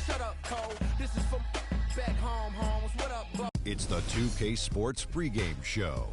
Shut up, Cole. This is from back home, homes. What up, bro? It's the 2K Sports pregame show.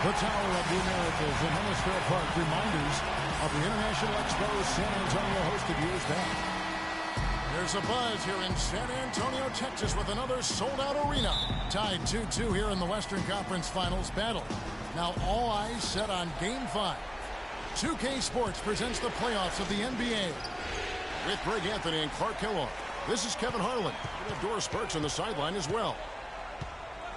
The Tower of the Americas in Hemisphere Park, reminders of the International Expo San Antonio hosted years back. There's a buzz here in San Antonio, Texas with another sold-out arena. Tied 2-2 here in the Western Conference Finals battle. Now all eyes set on Game 5. 2K Sports presents the playoffs of the NBA. With Greg Anthony and Clark Kellogg, this is Kevin Harlan. We have Doris Burks on the sideline as well.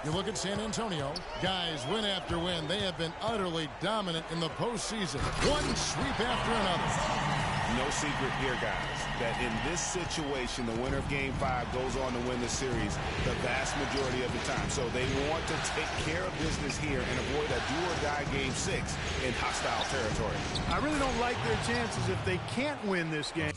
You look at San Antonio, guys, win after win, they have been utterly dominant in the postseason. One sweep after another. No secret here, guys, that in this situation, the winner of Game 5 goes on to win the series the vast majority of the time. So they want to take care of business here and avoid a do-or-die Game 6 in hostile territory. I really don't like their chances if they can't win this game.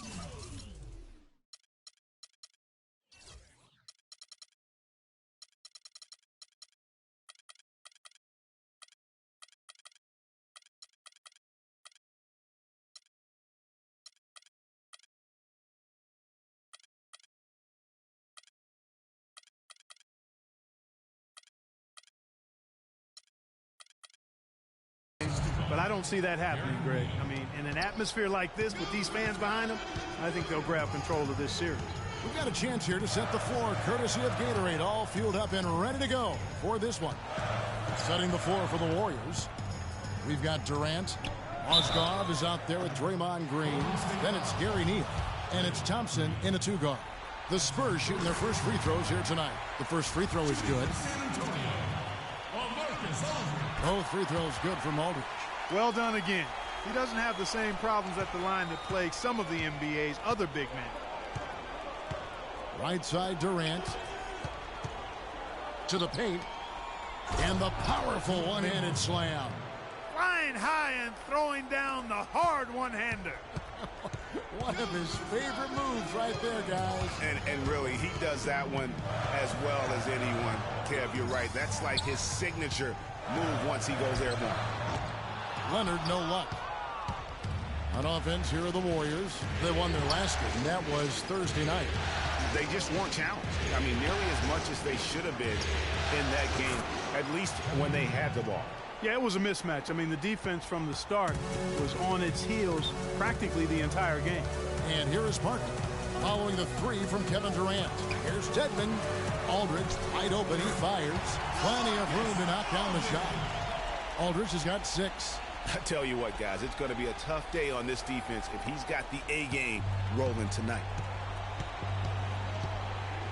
But I don't see that happening, Greg. I mean, in an atmosphere like this with these fans behind them, I think they'll grab control of this series. We've got a chance here to set the floor, courtesy of Gatorade, all fueled up and ready to go for this one. Setting the floor for the Warriors. We've got Durant. Mozgov is out there with Draymond Green. Then it's Gary Neal. And it's Thompson in a two-guard. The Spurs shooting their first free throws here tonight. The first free throw is good. Both free throws good from Aldridge. Well done again. He doesn't have the same problems at the line that plague some of the NBA's other big men. Right side Durant. To the paint. And the powerful one-handed slam. Flying high and throwing down the hard one-hander. One of his favorite moves right there, guys. And really, he does that one as well as anyone. Kev, you're right. That's like his signature move once he goes airborne. Leonard, no luck. On offense, here are the Warriors. They won their last game. That was Thursday night. They just weren't challenged. I mean, nearly as much as they should have been in that game, at least when they had the ball. Yeah, it was a mismatch. I mean, the defense from the start was on its heels practically the entire game. And here is Parker, following the three from Kevin Durant. Here's Tedman. Aldridge, wide open, he fires. Plenty of room to knock down the shot. Aldridge has got 6. I tell you what, guys, it's going to be a tough day on this defense if he's got the A game rolling tonight.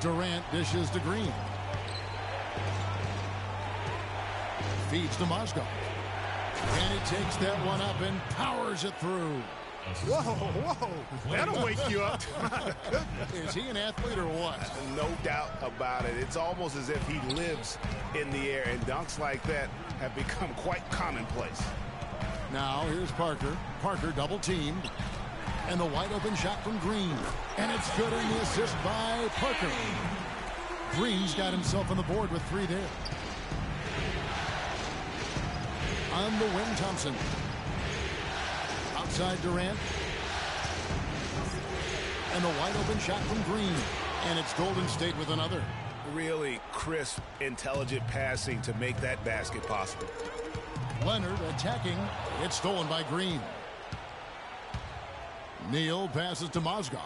Durant dishes to Green. Feeds to Mozgov. And he takes that one up and powers it through. Whoa, whoa. That'll wake you up. Is he an athlete or what? No doubt about it. It's almost as if he lives in the air, and dunks like that have become quite commonplace. Now here's Parker. Parker double teamed. And the wide open shot from Green. And it's good in the assist by Parker. Green's got himself on the board with 3 there. On the wing, Thompson. Outside Durant. And the wide open shot from Green. And it's Golden State with another. Really crisp, intelligent passing to make that basket possible. Leonard attacking. It's stolen by Green. Neal passes to Mozgov.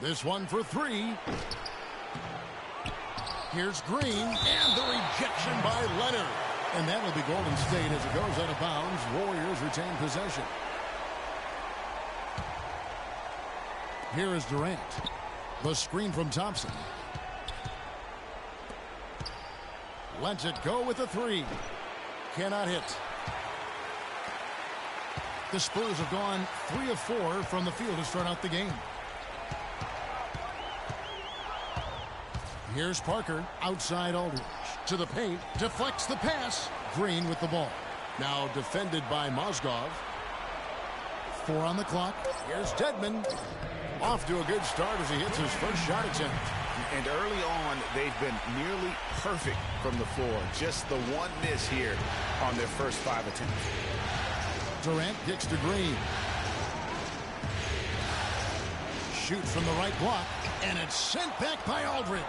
This one for 3. Here's Green, and the rejection by Leonard. And that will be Golden State as it goes out of bounds. Warriors retain possession. Here is Durant. The screen from Thompson. Lets it go with a three. Cannot hit. The Spurs have gone 3 of 4 from the field to start out the game. Here's Parker, outside Aldridge. To the paint, deflects the pass. Green with the ball. Now defended by Mozgov. 4 on the clock. Here's Dedmon. Off to a good start as he hits his first shot attempt. And early on, they've been nearly perfect from the floor. Just the one miss here on their first 5 attempts. Durant kicks to Green. Shoots from the right block, and it's sent back by Aldridge.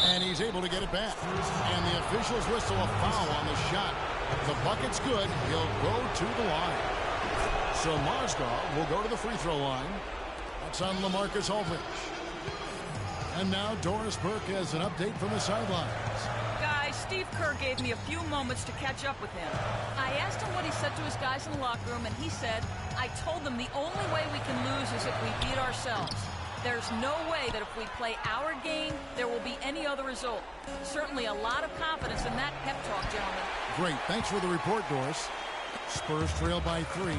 And he's able to get it back. And the officials whistle a foul on the shot. The bucket's good. He'll go to the line. So Mozgov will go to the free throw line. That's on LaMarcus Aldridge. And now Doris Burke has an update from the sidelines. Guys, Steve Kerr gave me a few moments to catch up with him. I asked him what he said to his guys in the locker room, and he said, I told them the only way we can lose is if we beat ourselves. There's no way that if we play our game, there will be any other result. Certainly a lot of confidence in that pep talk, gentlemen. Great. Thanks for the report, Doris. Spurs trail by 3.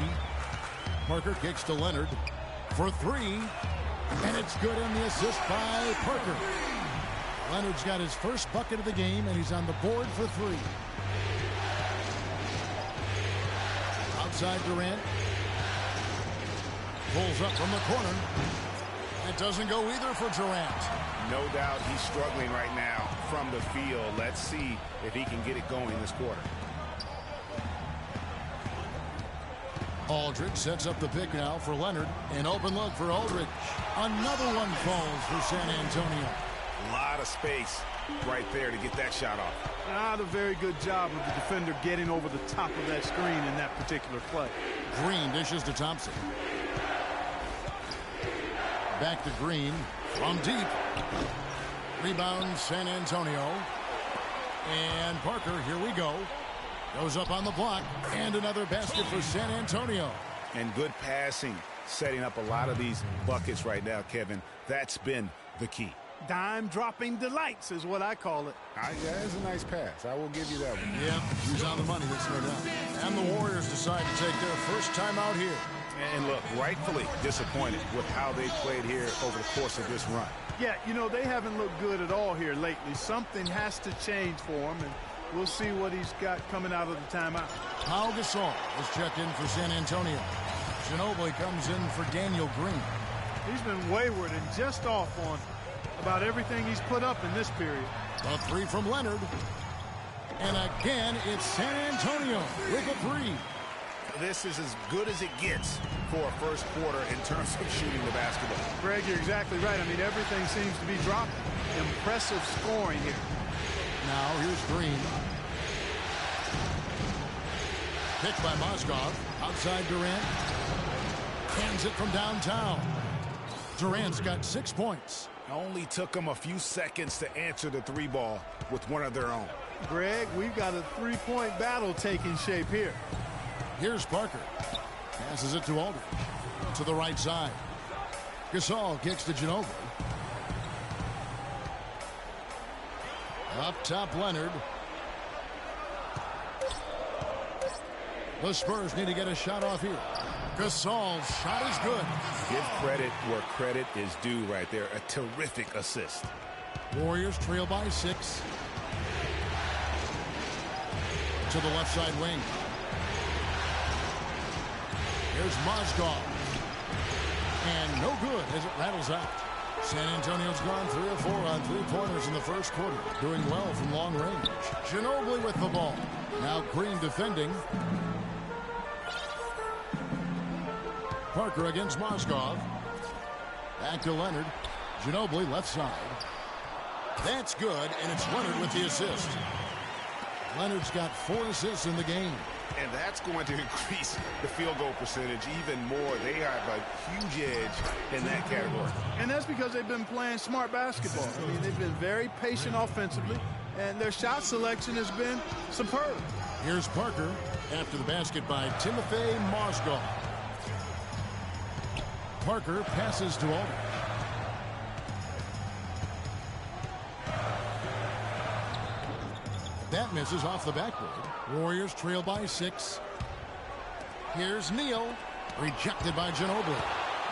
Parker kicks to Leonard for 3. And it's good in the assist by Parker. Leonard's got his first bucket of the game, and he's on the board for 3. Outside Durant. Pulls up from the corner. It doesn't go either for Durant. No doubt he's struggling right now from the field. Let's see if he can get it going this quarter. Aldridge sets up the pick now for Leonard. An open look for Aldridge. Another one falls for San Antonio. A lot of space right there to get that shot off. Not a very good job of the defender getting over the top of that screen in that particular play. Green dishes to Thompson. Back to Green from deep. Rebound San Antonio. And Parker, here we go. Goes up on the block. And another basket for San Antonio. And good passing, setting up a lot of these buckets right now, Kevin. That's been the key. Dime dropping delights is what I call it. Yeah, that's a nice pass. I will give you that one. Yeah, he's on the money, that's no doubt. And the Warriors decide to take their first time out here. And look, rightfully disappointed with how they played here over the course of this run. Yeah, you know, they haven't looked good at all here lately. Something has to change for him, and we'll see what he's got coming out of the timeout. Pau Gasol is checked in for San Antonio. Ginobili comes in for Daniel Green. He's been wayward and just off on about everything he's put up in this period. A 3 from Leonard. And again, it's San Antonio with a 3. This is as good as it gets for a first quarter in terms of shooting the basketball. Greg, you're exactly right. I mean, everything seems to be dropping. Impressive scoring here. Now here's Green. Picked by Mozgov. Outside Durant. Hands it from downtown. Durant's got 6 points. Only took them a few seconds to answer the 3 ball with one of their own. Greg, we've got a 3-point battle taking shape here. Here's Parker. Passes it to Aldridge. To the right side. Gasol kicks to Ginobili. Up top, Leonard. The Spurs need to get a shot off here. Gasol's shot is good. Give credit where credit is due right there. A terrific assist. Warriors trail by 6. To the left side wing. Here's Mozgov. And no good as it rattles out. San Antonio's gone 3 of 4 on 3-pointers in the first quarter. Doing well from long range. Ginobili with the ball. Now Green defending. Parker against Mozgov. Back to Leonard. Ginobili left side. That's good, and it's Leonard with the assist. Leonard's got 4 assists in the game. And that's going to increase the field goal percentage even more. They have a huge edge in that category. And that's because they've been playing smart basketball. I mean, they've been very patient offensively, and their shot selection has been superb. Here's Parker after the basket by Timothy Mozgov. Parker passes to Aldridge. That misses off the backboard. Warriors trail by 6. Here's Neal. Rejected by Ginobili.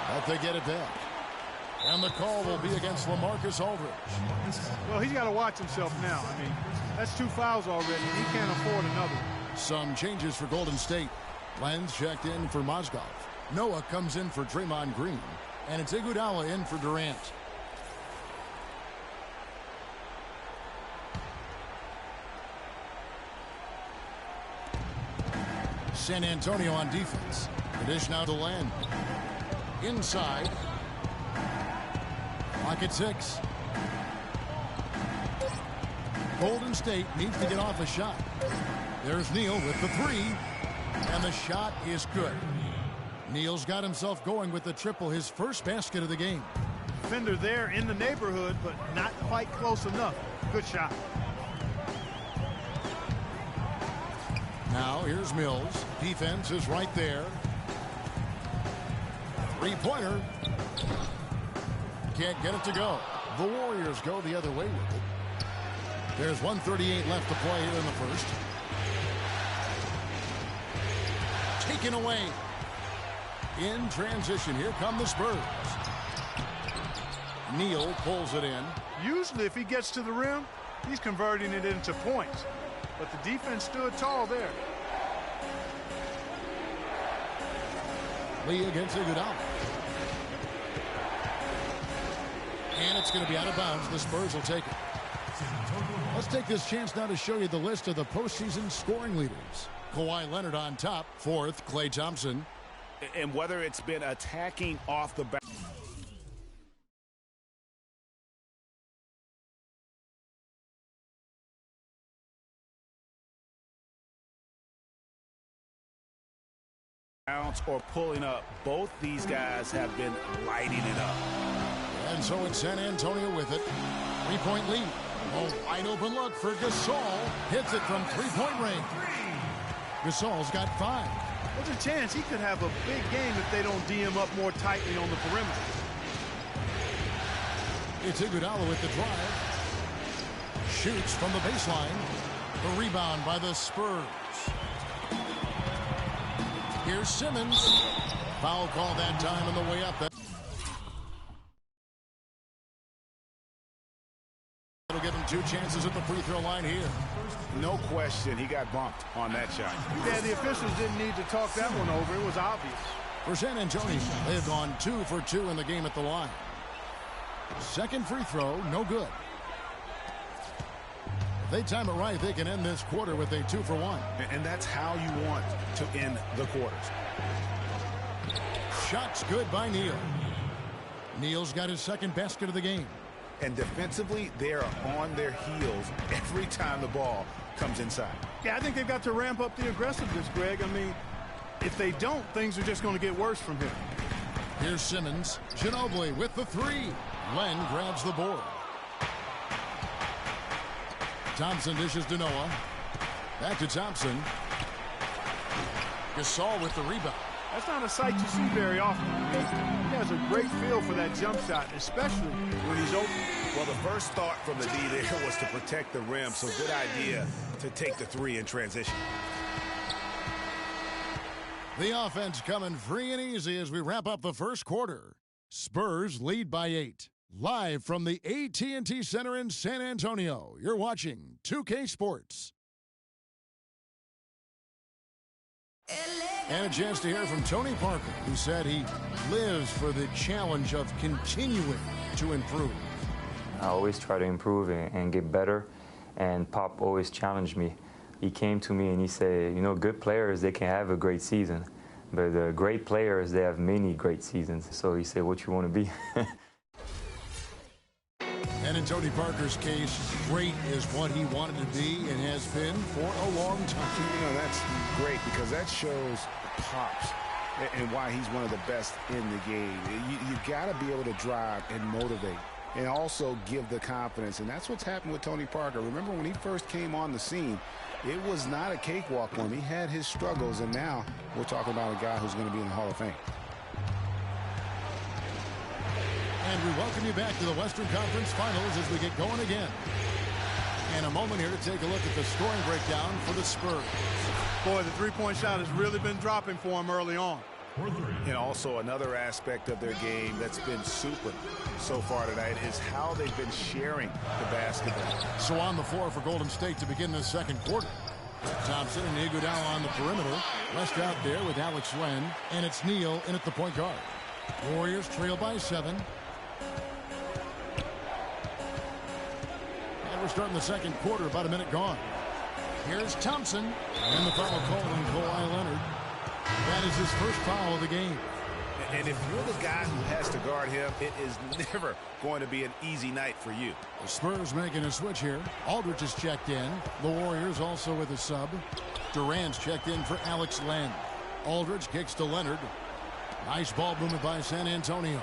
But they get it back. And the call will be against LaMarcus Aldridge. Well, he's got to watch himself now. I mean, that's 2 fouls already. He can't afford another. Some changes for Golden State. Lenz checked in for Mozgov. Noah comes in for Draymond Green. And it's Iguodala in for Durant. San Antonio on defense. The dish now to Len. Inside. Clock at 6. Golden State needs to get off a shot. There's Neal with the 3. And the shot is good. Neal's got himself going with the triple, his first basket of the game. Defender there in the neighborhood, but not quite close enough. Good shot. Now here's Mills. Defense is right there. 3-pointer. Can't get it to go. The Warriors go the other way with it. There's 1:38 left to play here in the first. Taken away. In transition, here come the Spurs. Neal pulls it in. Usually if he gets to the rim, he's converting it into points. But the defense stood tall there. Lee against Iguodala. And it's going to be out of bounds. The Spurs will take it. Let's take this chance now to show you the list of the postseason scoring leaders. Kawhi Leonard on top. 4th, Klay Thompson. And whether it's been attacking off the back. Or pulling up, both these guys have been lighting it up. And so it's San Antonio with it. 3-point lead. A wide open look for Gasol. Hits it from 3-point range. Gasol's got 5. There's a chance he could have a big game if they don't D him up more tightly on the perimeter. It's Iguodala with the drive. Shoots from the baseline. The rebound by the Spurs. Here's Simmons. Foul call that time on the way up. That'll give him 2 chances at the free throw line here. No question, he got bumped on that shot. Yeah, the officials didn't need to talk that one over. It was obvious. For San Antonio, they have gone 2 for 2 in the game at the line. Second free throw, no good. If they time it right, they can end this quarter with a 2 for 1. And that's how you want to end the quarters. Shots good by Neal. Neal's got his second basket of the game. And defensively, they are on their heels every time the ball comes inside. Yeah, I think they've got to ramp up the aggressiveness, Greg. I mean, if they don't, things are just going to get worse from here. Here's Simmons. Ginobili with the 3. Len grabs the board. Thompson dishes to Noah. Back to Thompson. Gasol with the rebound. That's not a sight you see very often. He has a great feel for that jump shot, especially when he's open. Well, the first thought from the D there was to protect the rim, so good idea to take the 3 in transition. The offense coming free and easy as we wrap up the first quarter. Spurs lead by 8. Live from the AT&T Center in San Antonio, you're watching 2K Sports. And a chance to hear from Tony Parker, who said he lives for the challenge of continuing to improve. I always try to improve and get better, and Pop always challenged me. He came to me and he said, you know, good players, they can have a great season, but the great players, they have many great seasons. So he said, what you want to be? And in Tony Parker's case, great is what he wanted to be and has been for a long time. You know, that's great because that shows pops and why he's one of the best in the game. You got to be able to drive and motivate and also give the confidence. And that's what's happened with Tony Parker. Remember when he first came on the scene, it was not a cakewalk for him. He had his struggles, and now we're talking about a guy who's going to be in the Hall of Fame. And we welcome you back to the Western Conference Finals as we get going again. And a moment here to take a look at the scoring breakdown for the Spurs. Boy, the three-point shot has really been dropping for him early on. And also another aspect of their game that's been super so far tonight is how they've been sharing the basketball. So on the floor for Golden State to begin the second quarter. Thompson and Iguodala on the perimeter. West out there with Alex Len. And it's Neal in at the point guard. Warriors trail by 7. And we're starting the second quarter, about a minute gone. Here's Thompson. And the foul called on Kawhi Leonard. That is his first foul of the game. And if you're the guy who has to guard him, it is never going to be an easy night for you. The Spurs making a switch here. Aldridge is checked in. The Warriors also with a sub. Durant's checked in for Alex Len. Aldridge kicks to Leonard. Nice ball movement by San Antonio.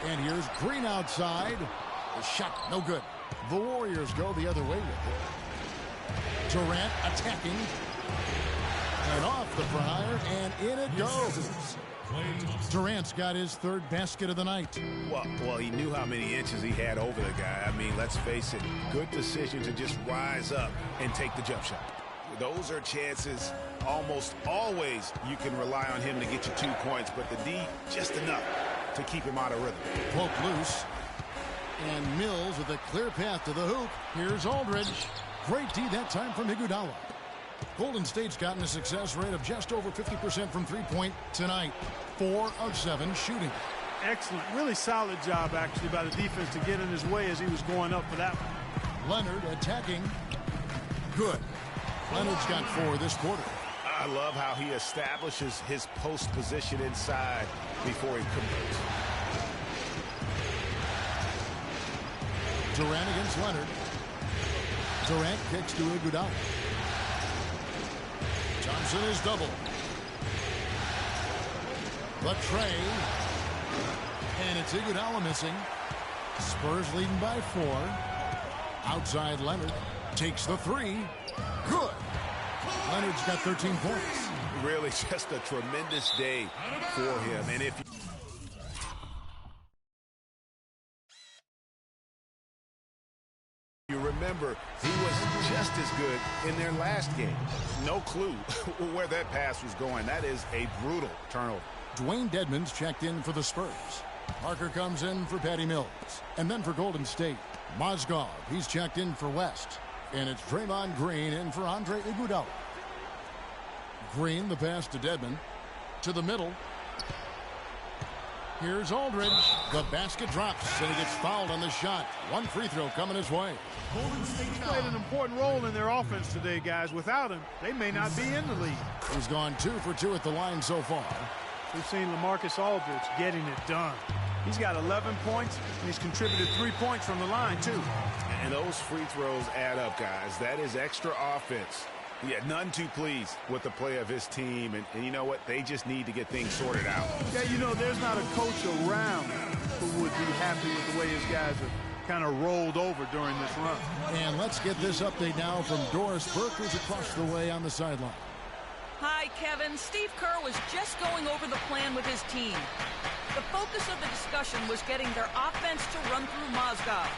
And here's Green outside. The shot no good. The Warriors go the other way with it. Durant attacking. And off the prior, and in it goes. Durant's got his third basket of the night. Well, he knew how many inches he had over the guy. I mean, let's face it, good decision to just rise up and take the jump shot. Those are chances almost always you can rely on him to get you 2 points, but the D, just enough to keep him out of rhythm. Poke loose. And Mills with a clear path to the hoop. Here's Aldridge. Great D that time from Iguodala. Golden State's gotten a success rate of just over 50% from three-point tonight. 4 of 7 shooting. Excellent. Really solid job, actually, by the defense to get in his way as he was going up for that one. Leonard attacking. Good. Leonard's got 4 this quarter. I love how he establishes his post position inside before he converts. Durant against Leonard. Durant kicks to Iguodala. Thompson is double. The tray. And it's Iguodala missing. Spurs leading by 4. Outside Leonard. Takes the 3. Good. Leonard's got 13 points. Really just a tremendous day for him. And if you remember, he was just as good in their last game. No clue where that pass was going. That is a brutal turnover. Dwayne Dedmon's checked in for the Spurs. Parker comes in for Patty Mills. And then for Golden State, Mozgov, he's checked in for West. And it's Draymond Green in for Andre Iguodala. Green, the pass to Dedmon. To the middle. Here's Aldridge. The basket drops, and he gets fouled on the shot. 1 free throw coming his way. He's played an important role in their offense today, guys. Without him, they may not be in the league. He's gone 2 for 2 at the line so far. We've seen LaMarcus Aldridge getting it done. He's got 11 points, and he's contributed 3 points from the line, too. And those free throws add up, guys. That is extra offense. Yeah, none too pleased with the play of his team. And you know what? They just need to get things sorted out. Yeah, you know, there's not a coach around who would be happy with the way his guys have kind of rolled over during this run. And let's get this update now from Doris Burke, who's across the way on the sideline. Hi, Kevin. Steve Kerr was just going over the plan with his team. The focus of the discussion was getting their offense to run through Mozgov.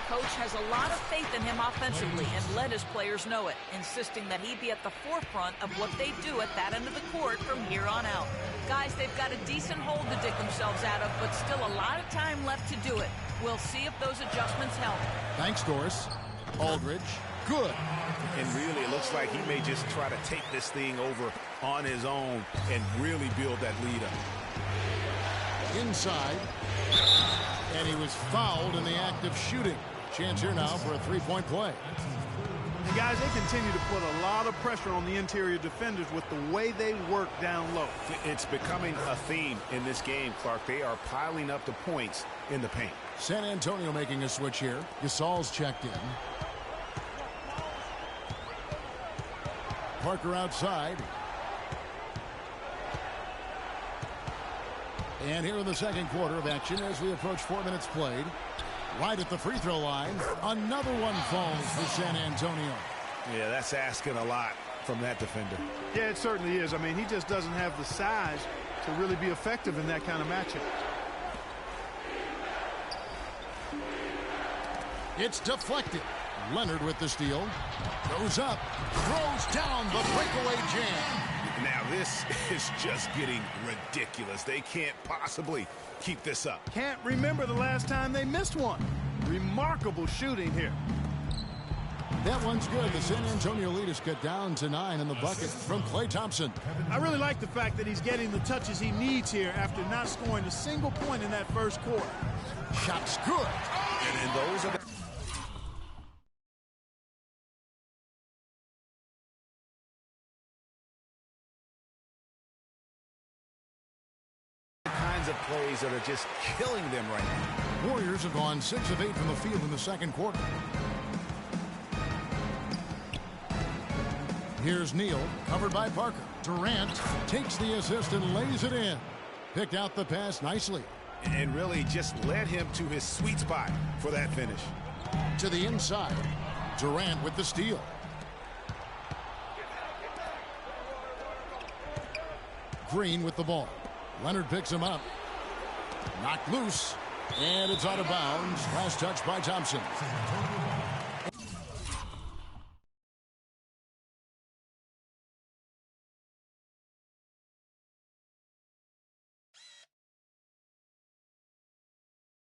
Coach has a lot of faith in him offensively and let his players know it, insisting that he be at the forefront of what they do at that end of the court from here on out. Guys, they've got a decent hole to dig themselves out of, but still a lot of time left to do it. We'll see if those adjustments help. Thanks, Doris. Aldridge. Good. And really, it looks like he may just try to take this thing over on his own and really build that lead up. Inside. And he was fouled in the act of shooting. Chance here now for a 3-point play. And guys, they continue to put a lot of pressure on the interior defenders with the way they work down low. It's becoming a theme in this game, Clark. They are piling up the points in the paint. San Antonio making a switch here. Gasol's checked in. Parker outside. And here in the second quarter of action as we approach 4 minutes played. Right at the free throw line. Another one falls for San Antonio. Yeah, that's asking a lot from that defender. Yeah, it certainly is. I mean, he just doesn't have the size to really be effective in that kind of matchup. It's deflected. Leonard with the steal. Goes up. Throws down the breakaway jam. Now this is just getting ridiculous. They can't possibly keep this up. Can't remember the last time they missed one. Remarkable shooting here. That one's good. The San Antonio lead is cut down to 9 in the bucket from Klay Thompson. I really like the fact that he's getting the touches he needs here after not scoring a single point in that first quarter. Shot's good. And those are the kinds of plays that are just killing them right now. Warriors have gone 6 of 8 from the field in the second quarter. Here's Neal, covered by Parker. Durant takes the assist and lays it in. Picked out the pass nicely. And really just led him to his sweet spot for that finish. To the inside. Durant with the steal. Green with the ball. Leonard picks him up. Knocked loose. And it's out of bounds. Last touch by Thompson.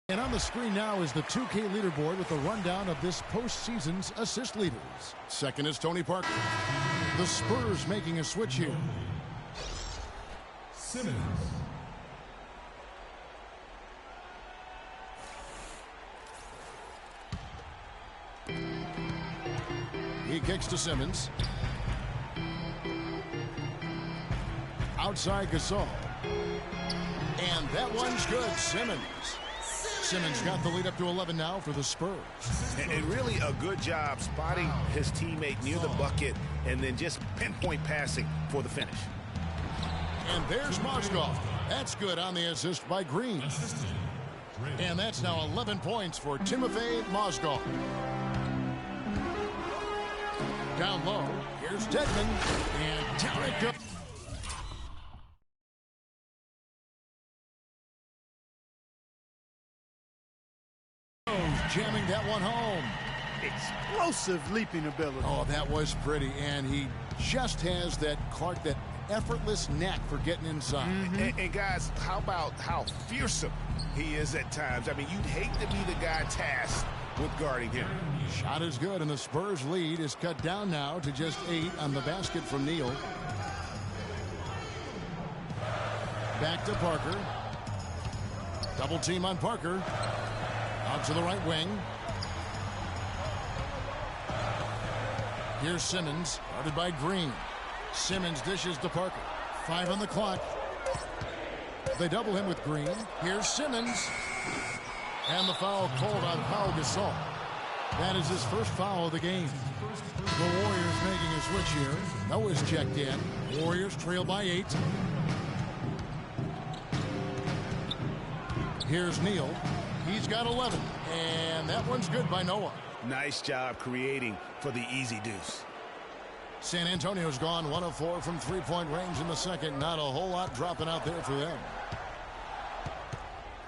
And on the screen now is the 2K leaderboard with a rundown of this postseason's assist leaders. Second is Tony Parker. The Spurs making a switch here. Simmons. He kicks to Simmons. Outside Gasol. And that one's good. Simmons got the lead up to 11 now for the Spurs. And really a good job spotting his teammate near the bucket and then just pinpoint passing for the finish. And there's Mozgov. That's good on the assist by Green. And that's now 11 points for Timofey Mozgov. Down low, here's Dedmon. And down it goes. Jamming that one home. Explosive leaping ability. Oh, that was pretty. And he just has that, Clark, that effortless knack for getting inside. And guys, how about how fearsome he is at times? I mean, you'd hate to be the guy tasked with guarding him. Shot is good, and the Spurs lead is cut down now to just 8 on the basket from Neal. Back to Parker. Double team on Parker. Out to the right wing. Here's Simmons, guarded by Green. Simmons dishes to Parker. 5 on the clock. They double him with Green. Here's Simmons. And the foul called on Pau Gasol. That is his first foul of the game. The Warriors making a switch here. Noah's checked in. Warriors trail by 8. Here's Neal. He's got 11. And that one's good by Noah. Nice job creating for the easy deuce. San Antonio's gone 1 of 4 from three-point range in the second. Not a whole lot dropping out there for them.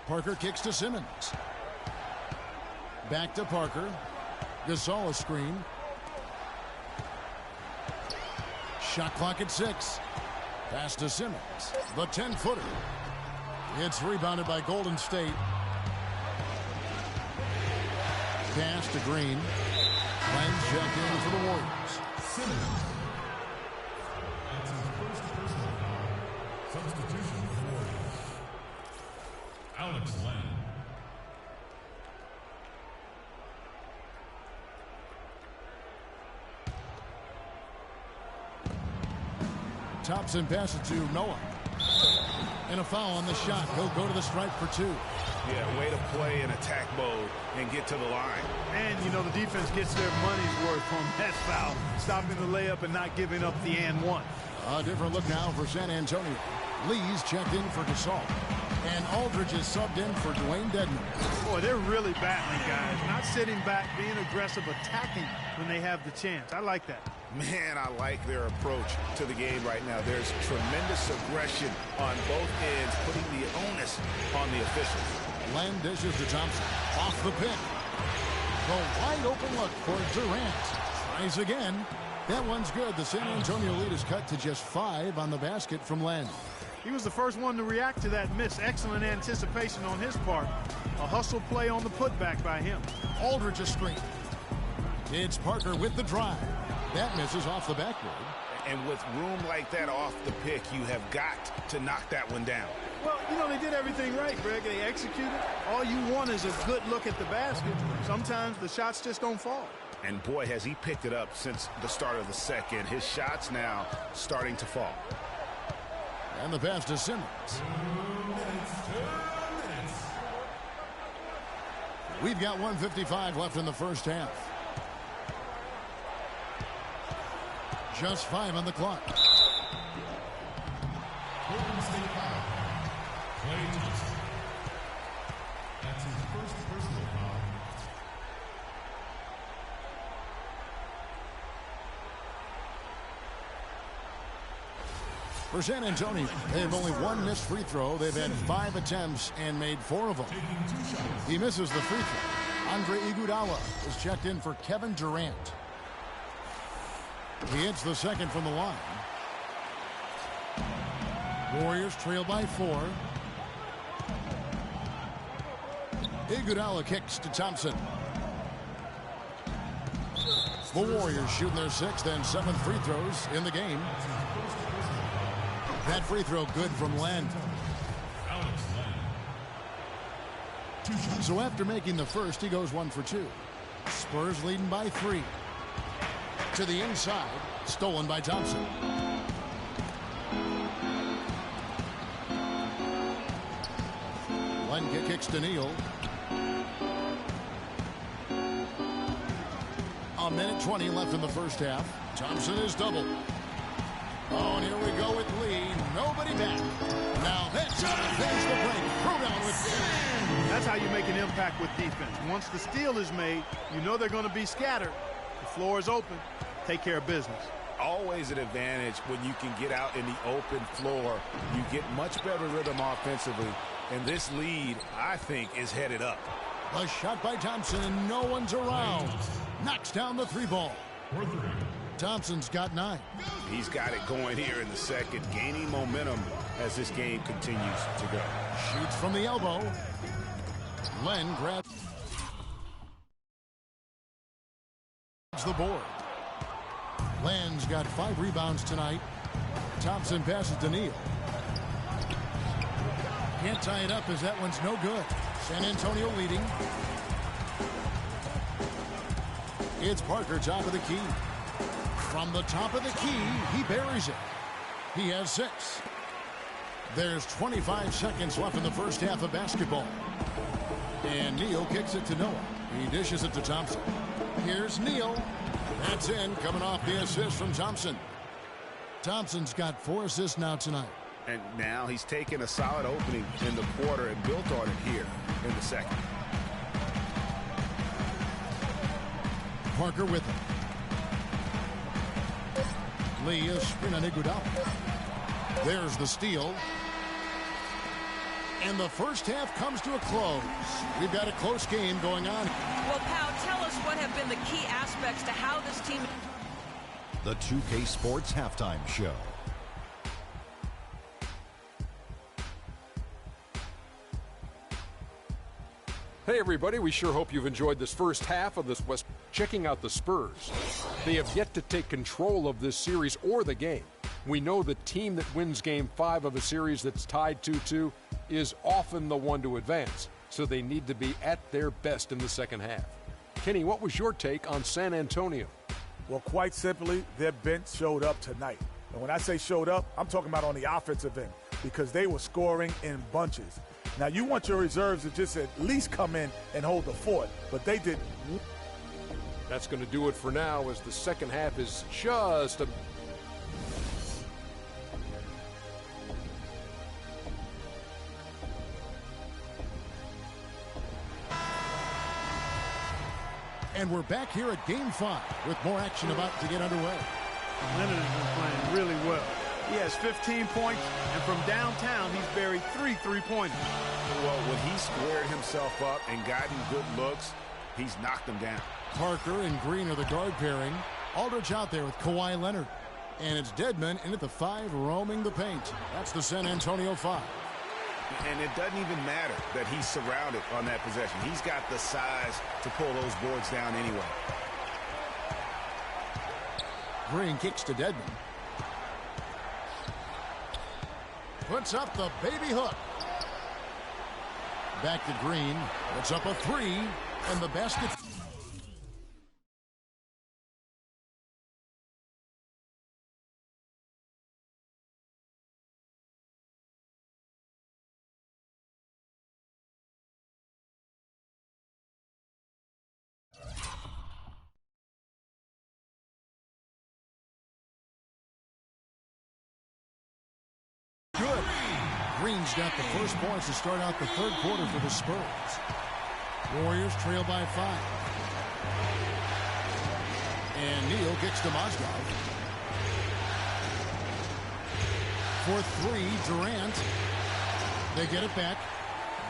Parker kicks to Simmons. Back to Parker. Gasol a screen. Shot clock at 6. Pass to Simmons. The 10-footer. It's rebounded by Golden State. Pass to Green. Lens checked in for the Warriors. Simmons. That's his first personal foul. Substitution for the Warriors. Alex Len. Thompson passes to Noah. And a foul on the shot. He'll go to the stripe for 2. Yeah, way to play in attack mode and get to the line. And, you know, the defense gets their money's worth on that foul, stopping the layup and not giving up the and one. A different look now for San Antonio. Lee's checked in for Gasol. And Aldridge is subbed in for Dwayne Dedmon. Boy, they're really battling, guys. Not sitting back, being aggressive, attacking when they have the chance. I like that. Man, I like their approach to the game right now. There's tremendous aggression on both ends, putting the onus on the officials. Len dishes to Thompson. Off the pick. The wide open look for Durant. Tries again. That one's good. The San Antonio lead is cut to just 5 on the basket from Len. He was the first one to react to that miss. Excellent anticipation on his part. A hustle play on the putback by him. Aldridge a screen. It's Parker with the drive. That misses off the backboard. And with room like that off the pick, you have got to knock that one down. Well, you know, they did everything right, Greg. They executed. All you want is a good look at the basket. Sometimes the shots just don't fall. And boy, has he picked it up since the start of the second. His shots now starting to fall. And the pass to Simmons. We've got 1:55 left in the first half. Just 5 on the clock. Golden State foul. Klay Thompson. That's his first personal foul. For San Antonio, they have only 1 missed free throw. They've had 5 attempts and made 4 of them. He misses the free throw. Andre Iguodala is checked in for Kevin Durant. He hits the second from the line. Warriors trail by 4. Iguodala kicks to Thompson. The Warriors shooting their 6th and 7th free throws in the game. That free throw good from Len. So after making the first, he goes 1 for 2. Spurs leading by 3. To the inside, stolen by Thompson. Len kicks to Neal. A minute 20 left in the first half. Thompson is doubled. Oh, and here we go with Lee. Nobody back. Now that's how to finish the break. Throwdown with 10. That's how you make an impact with defense. Once the steal is made, you know they're going to be scattered. The floor is open. Take care of business. Always an advantage when you can get out in the open floor. You get much better rhythm offensively. And this lead, I think, is headed up. A shot by Thompson, and no one's around. Knocks down the 3 ball. Thompson's got 9. He's got it going here in the second, gaining momentum as this game continues to go. Shoots from the elbow. Len grabs the board. Len's got 5 rebounds tonight. Thompson passes to Neal. Can't tie it up as that one's no good. San Antonio leading. It's Parker, top of the key. From the top of the key, he buries it. He has 6. There's 25 seconds left in the first half of basketball. And Neal kicks it to Noah. He dishes it to Thompson. Here's Neal. That's in, coming off the assist from Thompson. Thompson's got 4 assists now tonight. And now he's taken a solid opening in the quarter and built on it here in the second. Parker with him. Lee is spin on Iguodala. There's the steal. And the first half comes to a close. We've got a close game going on. Well, Pow, tell us what have been the key aspects to how this team... The 2K Sports Halftime Show. Hey everybody, we sure hope you've enjoyed this first half of this West. Checking out the Spurs. They have yet to take control of this series or the game. We know the team that wins game 5 of a series that's tied 2-2 is often the one to advance, so they need to be at their best in the second half. Kenny, what was your take on San Antonio? Well, quite simply, their bench showed up tonight. And when I say showed up, I'm talking about on the offensive end because they were scoring in bunches. Now, you want your reserves to just at least come in and hold the fort, but they didn't. That's going to do it for now as the second half is just a... And we're back here at Game 5 with more action about to get underway. Leonard has been playing really well. He has 15 points, and from downtown, he's buried 3 3-pointers. Well, when he squared himself up and gotten good looks, he's knocked them down. Parker and Green are the guard pairing. Aldridge out there with Kawhi Leonard. And it's Dedmon in at the 5 roaming the paint. That's the San Antonio 5. And it doesn't even matter that he's surrounded on that possession. He's got the size to pull those boards down anyway. Green kicks to Dedmon. Puts up the baby hook. Back to Green. Puts up a 3. And the basket. Good. Green's got the first points to start out the third quarter for the Spurs. Warriors trail by 5. And Neal kicks to Mozgov. For 3, Durant. They get it back.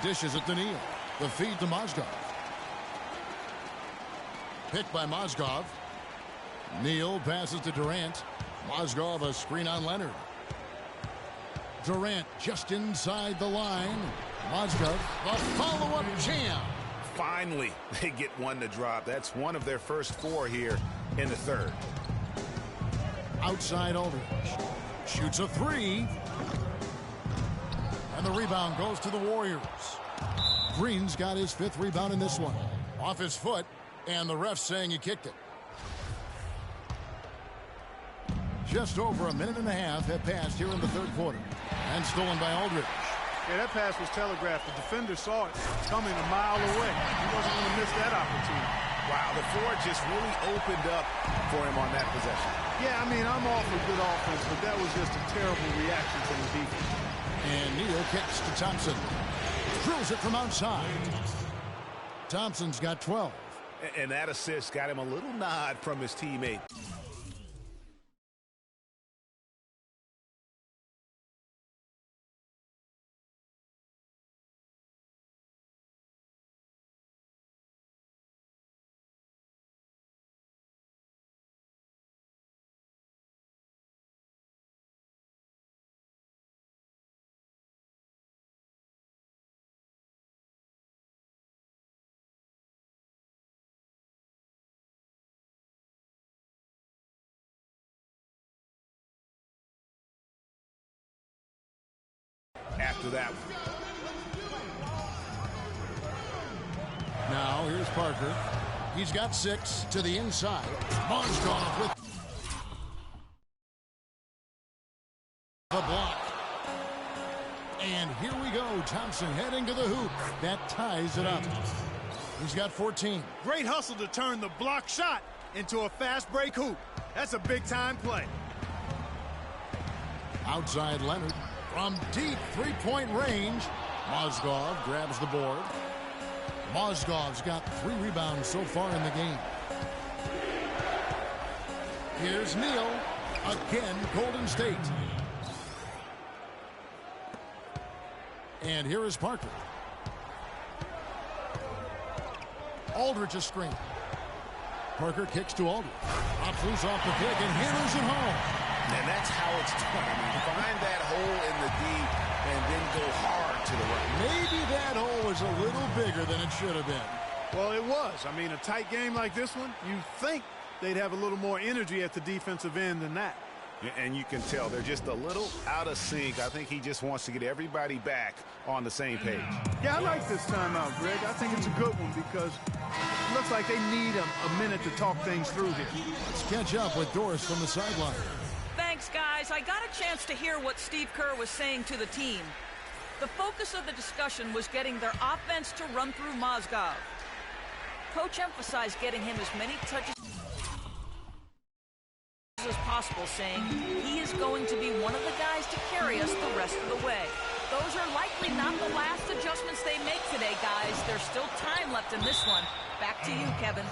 Dishes it to Neal. The feed to Mozgov. Picked by Mozgov. Neal passes to Durant. Mozgov a screen on Leonard. Durant just inside the line. Mozgov, the follow-up jam. Finally, they get one to drop. That's one of their first 4 here in the third. Outside Aldridge. Shoots a 3. And the rebound goes to the Warriors. Green's got his 5th rebound in this one. Off his foot, and the ref saying he kicked it. Just over a minute and a half have passed here in the third quarter. And stolen by Aldridge. Yeah, that pass was telegraphed. The defender saw it coming a mile away. He wasn't going to miss that opportunity. Wow, the floor just really opened up for him on that possession. Yeah, I mean, I'm all for good offense, but that was just a terrible reaction from the defense. And Neal kicks to Thompson. Drills it from outside. Thompson's got 12. And that assist got him a little nod from his teammate. After that one. Now here's Parker. He's got 6 to the inside. Mozgov with the block. And here we go. Thompson heading to the hoop. That ties it up. He's got 14. Great hustle to turn the block shot into a fast break hoop. That's a big-time play. Outside Leonard. From deep three-point range, Mozgov grabs the board. Mozgov's got 3 rebounds so far in the game. Here's Neal. Again, Golden State. And here is Parker. Aldridge a screen. Parker kicks to Aldridge. Pops loose off the pick and hammers it home. And that's how it's done. I mean, find that hole in the D and then go hard to the right. Maybe that hole was a little bigger than it should have been. Well, it was. I mean, a tight game like this one, you think they'd have a little more energy at the defensive end than that. And you can tell they're just a little out of sync. I think he just wants to get everybody back on the same page. Yeah, I like this timeout, Greg. I think it's a good one because it looks like they need a minute to talk things through here. Let's catch up with Doris from the sideline. Thanks, guys. Guys, I got a chance to hear what Steve Kerr was saying to the team. The focus of the discussion was getting their offense to run through Mozgov. Coach emphasized getting him as many touches as possible, saying he is going to be one of the guys to carry us the rest of the way. Those are likely not the last adjustments they make today, guys. There's still time left in this one. Back to you, Kevin.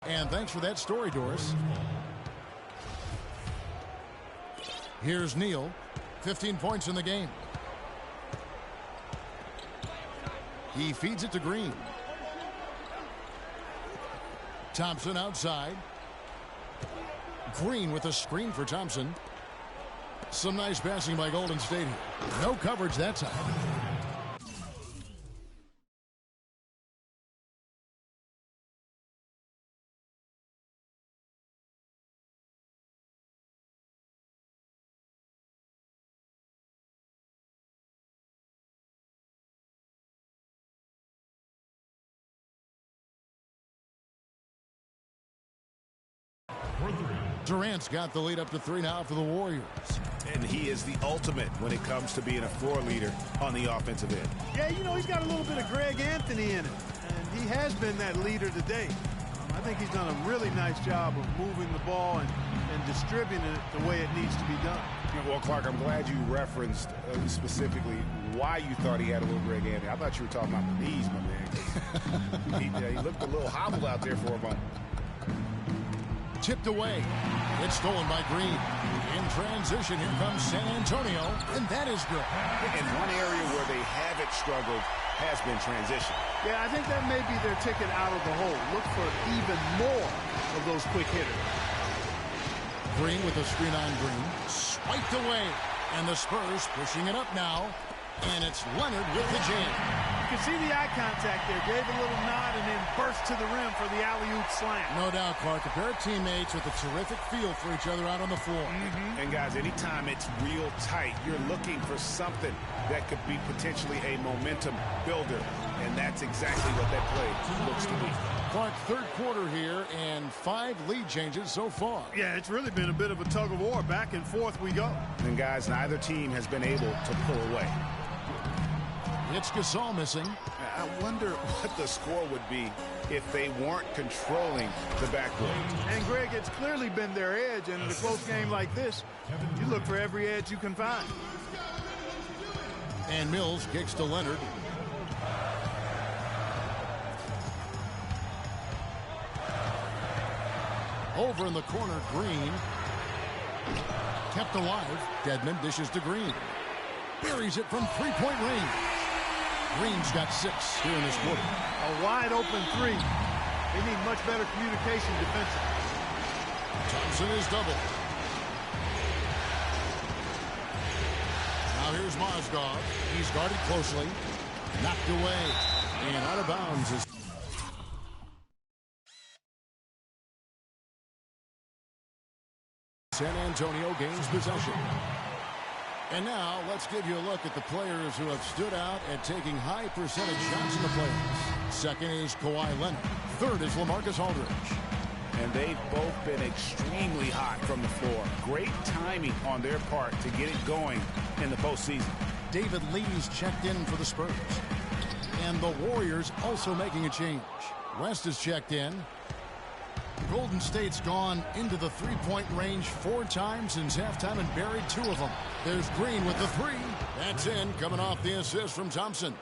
And thanks for that story, Doris. Here's Neal. 15 points in the game. He feeds it to Green. Thompson outside. Green with a screen for Thompson. Some nice passing by Golden State here. No coverage that time. Durant's got the lead up to 3 now for the Warriors. And he is the ultimate when it comes to being a floor leader on the offensive end. Yeah, you know, he's got a little bit of Greg Anthony in him, and he has been that leader today. I think he's done a really nice job of moving the ball and distributing it the way it needs to be done. Well, Clark, I'm glad you referenced specifically why you thought he had a little Greg Anthony. I thought you were talking about the knees, my man. He looked a little hobbled out there for a moment. Tipped away. It's stolen by Green. In transition, here comes San Antonio, and that is good. And one area where they haven't struggled has been transition. Yeah, I think that may be their ticket out of the hole. Look for even more of those quick hitters. Green with a screen on Green. Swiped away. And the Spurs pushing it up now. And it's Leonard with the jam. You can see the eye contact there. Gave a little nod and then burst to the rim for the alley-oop slam. No doubt, Clark. A pair of teammates with a terrific feel for each other out on the floor. And, guys, anytime it's real tight, you're looking for something that could be potentially a momentum builder. And that's exactly what that play looks to be. Clark, third quarter here, and 5 lead changes so far. Yeah, it's really been a bit of a tug of war. Back and forth we go. And, guys, neither team has been able to pull away. It's Gasol missing. I wonder what the score would be if they weren't controlling the backcourt. And, Greg, it's clearly been their edge. And in a close game like this, you look for every edge you can find. And Mills kicks to Leonard. Over in the corner, Green. Kept alive. Dedmon dishes to Green. Buries it from three-point range. Green's got 6 here in this quarter. A wide-open 3. They need much better communication defensively. Thompson is doubled. Now here's Mozgov. He's guarded closely. Knocked away. And out of bounds is San Antonio gains possession. And now let's give you a look at the players who have stood out at taking high percentage shots in the playoffs. Second is Kawhi Leonard. Third is LaMarcus Aldridge. And they've both been extremely hot from the floor. Great timing on their part to get it going in the postseason. David Lee's checked in for the Spurs. And the Warriors also making a change. West is checked in. Golden State's gone into the three-point range 4 times since halftime and buried 2 of them. There's Green with the 3. That's in, coming off the assist from Thompson.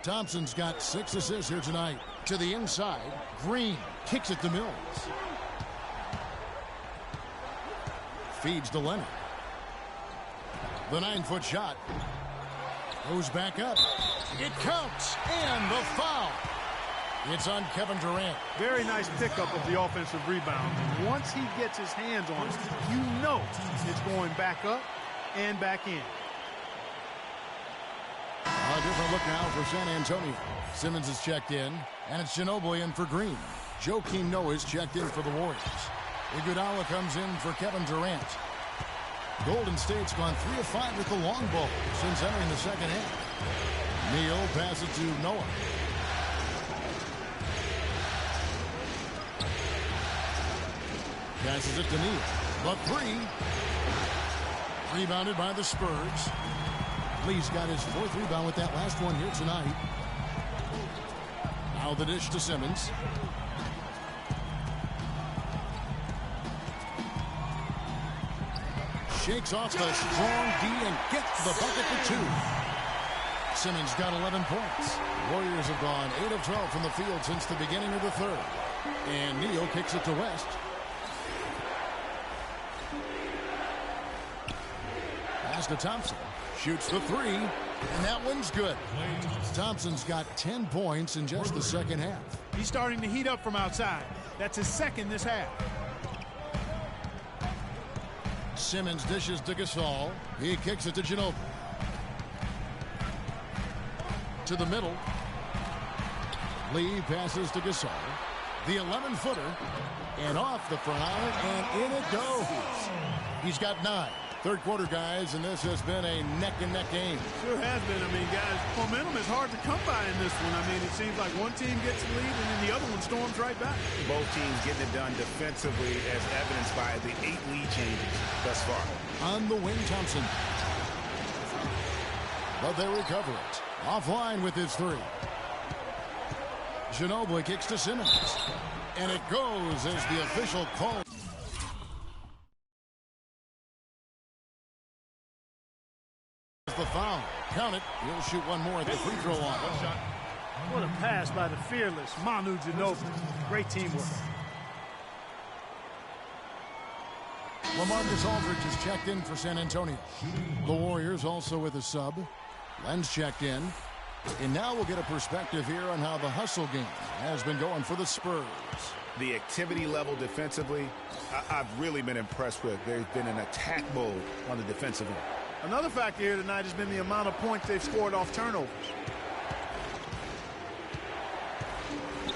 Thompson's got 6 assists here tonight. To the inside, Green kicks it to Mills. Feeds to Leonard. The 9-foot shot goes back up. It counts, and the foul. It's on Kevin Durant. Very nice pickup of the offensive rebound. Once he gets his hands on it, you know it's going back up and back in. A different look now for San Antonio. Simmons is checked in, and it's Ginobili in for Green. Joakim Noah is checked in for the Warriors. Iguodala comes in for Kevin Durant. Golden State's gone 3 of 5 with the long ball since entering the second half. Neal passes to Noah. Passes it to Neal. The three. Rebounded by the Spurs. Lee's got his 4th rebound with that last one here tonight. Now the dish to Simmons. Shakes off the strong D and gets the bucket for 2. Simmons got 11 points. Warriors have gone 8 of 12 from the field since the beginning of the 3rd. And Neal kicks it to West. Pass to Thompson. Shoots the 3. And that one's good. Thompson's got 10 points in just the second half. He's starting to heat up from outside. That's his 2nd this half. Simmons dishes to Gasol. He kicks it to Ginobili. To the middle. Lee passes to Gasol. The 11-footer. And off the front iron, and in it goes. He's got 9. 3rd quarter, guys, and this has been a neck-and-neck game. Sure has been. I mean, guys, momentum is hard to come by in this one. I mean, it seems like one team gets the lead, and then the other one storms right back. Both teams getting it done defensively, as evidenced by the 8 lead changes thus far. On the wing, Thompson. But they recover it. Offline with his 3. Ginobili kicks to Simmons. And it goes as the official call. The foul. Count it. He'll shoot one more at the free throw line. What a pass by the fearless Manu Ginobili. Great teamwork. LaMarcus Aldridge is checked in for San Antonio. The Warriors also with a sub. Len's checked in. And now we'll get a perspective here on how the hustle game has been going for the Spurs. The activity level defensively, I've really been impressed with. There's been an attack mode on the defensive end. Another factor here tonight has been the amount of points they've scored off turnovers.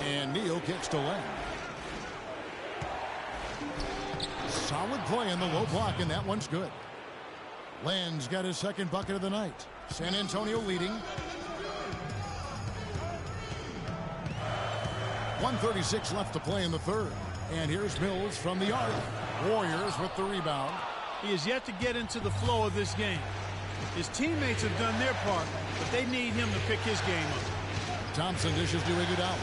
And Neal kicks to Len. Solid play in the low block, and that one's good. Len's got his 2nd bucket of the night. San Antonio leading. 1:36 left to play in the 3rd. And here's Mills from the arc. Warriors with the rebound. He has yet to get into the flow of this game. His teammates have done their part, but they need him to pick his game up. Thompson dishes to Iguodala.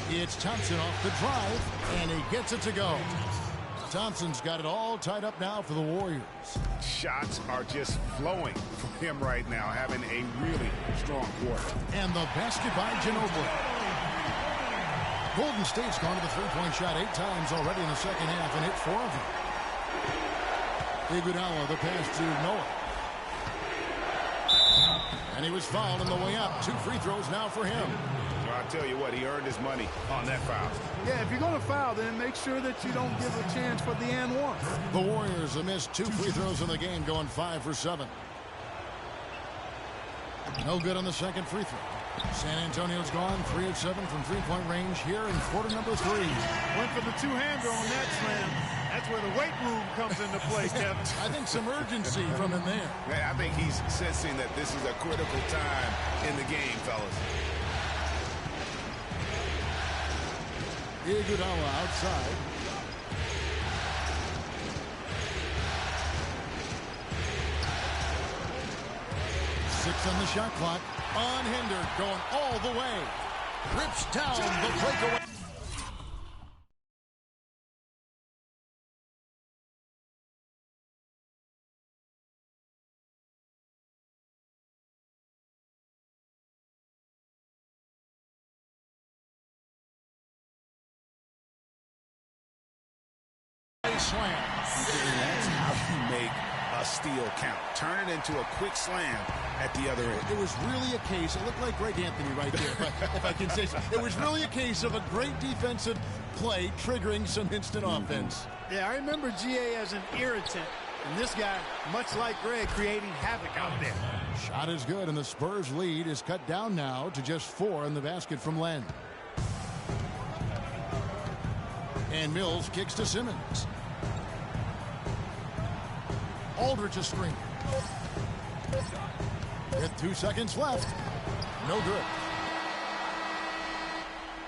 It's Thompson off the drive, and he gets it to go. Thompson's got it all tied up now for the Warriors. Shots are just flowing from him right now, having a really strong quarter. And the basket by Ginobili. Golden State's gone to the three-point shot 8 times already in the second half and hit 4 of them. Iguodala, the pass to Noah. And he was fouled on the way up. 2 free throws now for him. Well, I'll tell you what, he earned his money on that foul. Yeah, if you're going to foul, then make sure that you don't give a chance for the and one. The Warriors have missed 2 free throws in the game, going 5 for 7. No good on the second free throw. San Antonio's gone 3 of 7 from three-point range here in quarter number 3. Went for the two-hander on that slam. That's where the weight room comes into play, Kevin. I think some urgency from him there. I think he's sensing that this is a critical time in the game, fellas. Iguodala outside. Six on the shot clock. Unhindered, going all the way. Rips down the breakaway. Slam. That's how you make a steal count. Turn it into a quick slam at the other end. It was really a case, it looked like Greg Anthony right there, if I can say so. It was really a case of a great defensive play triggering some instant offense. Yeah, I remember GA as an irritant. And this guy, much like Greg, creating havoc out there. Shot is good, and the Spurs lead is cut down now to just 4 in the basket from Len. And Mills kicks to Simmons. Aldridge a screen. With 2 seconds left. No good.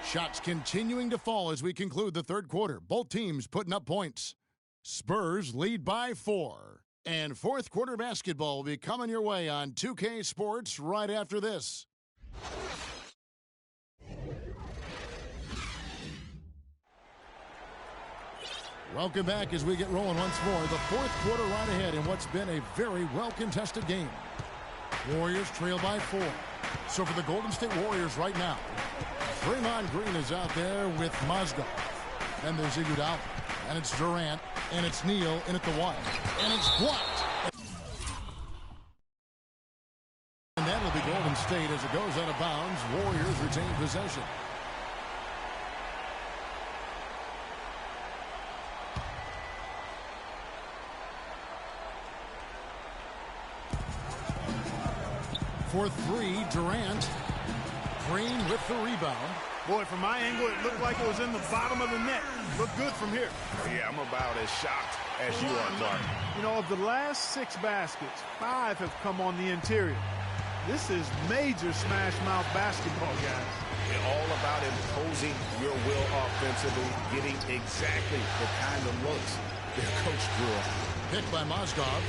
Shots continuing to fall as we conclude the third quarter. Both teams putting up points. Spurs lead by 4. And fourth quarter basketball will be coming your way on 2K Sports right after this. Welcome back as we get rolling once more. The fourth quarter right ahead in what's been a very well-contested game. Warriors trail by 4. So for the Golden State Warriors right now, Draymond Green is out there with Mozgov. And there's Iguodala. And it's Durant. And it's Neal in at the 1. And it's blocked. And that'll be Golden State as it goes out of bounds. Warriors retain possession. For 3, Durant. Green with the rebound. Boy, from my angle, it looked like it was in the bottom of the net. Looked good from here. Yeah, I'm about as shocked as you are, Clark. You know, of the last 6 baskets, 5 have come on the interior. This is major smash mouth basketball, guys. It's all about imposing your will offensively, getting exactly the kind of looks their coach drew up. Picked by Mozgov.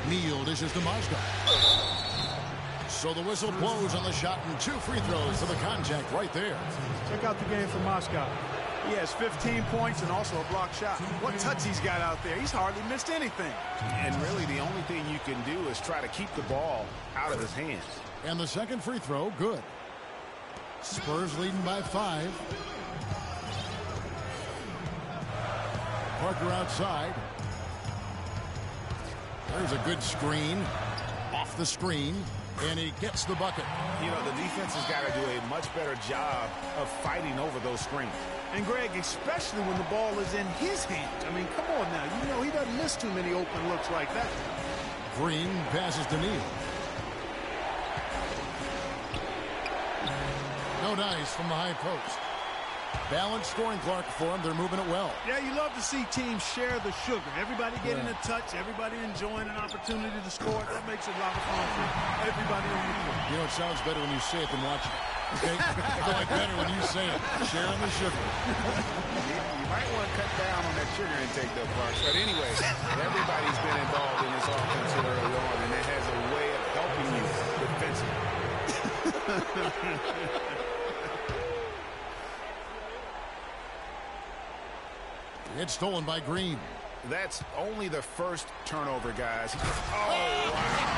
Neal dishes to Mozgov. So the whistle blows on the shot and 2 free throws for the contact right there. Check out the game for Mozgov. He has 15 points and also a block shot. What touch he's got out there. He's hardly missed anything. And really the only thing you can do is try to keep the ball out of his hands. And the second free throw, good. Spurs leading by 5. Parker outside. There's a good screen. Off the screen. And he gets the bucket. You know, the defense has got to do a much better job of fighting over those screens. And, Greg, especially when the ball is in his hands. I mean, come on now. You know he doesn't miss too many open looks like that. Green passes to Neal. No dice from the high post. Balanced scoring, Clark, for him. They're moving it well. Yeah, you love to see teams share the sugar. Everybody getting a touch, everybody enjoying an opportunity to score. That makes it a lot of fun for everybody on the court. You know, it sounds better when you say it than watching it. Okay? I like better when you say it. Sharing the sugar. You might want to cut down on that sugar intake, though, Clark. But anyway, everybody's been involved in this offense early on, and it has a way of helping you defensively. It's stolen by Green. That's only the first turnover, guys. Oh, wow.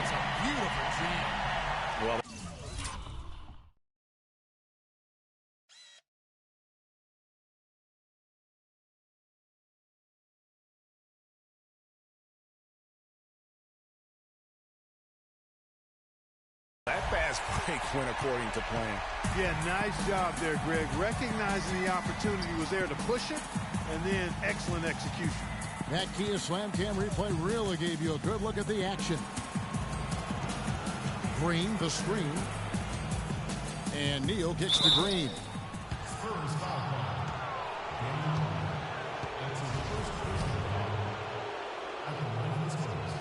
It's a beautiful jam. Well, that fast break went according to plan. Yeah, nice job there, Greg. Recognizing the opportunity was there to push it, and then excellent execution. That Kia Slam Cam replay really gave you a good look at the action. Green, the screen. And Neal kicks to Green. Spurs foul. That's his first personal foul at the line of the Spurs.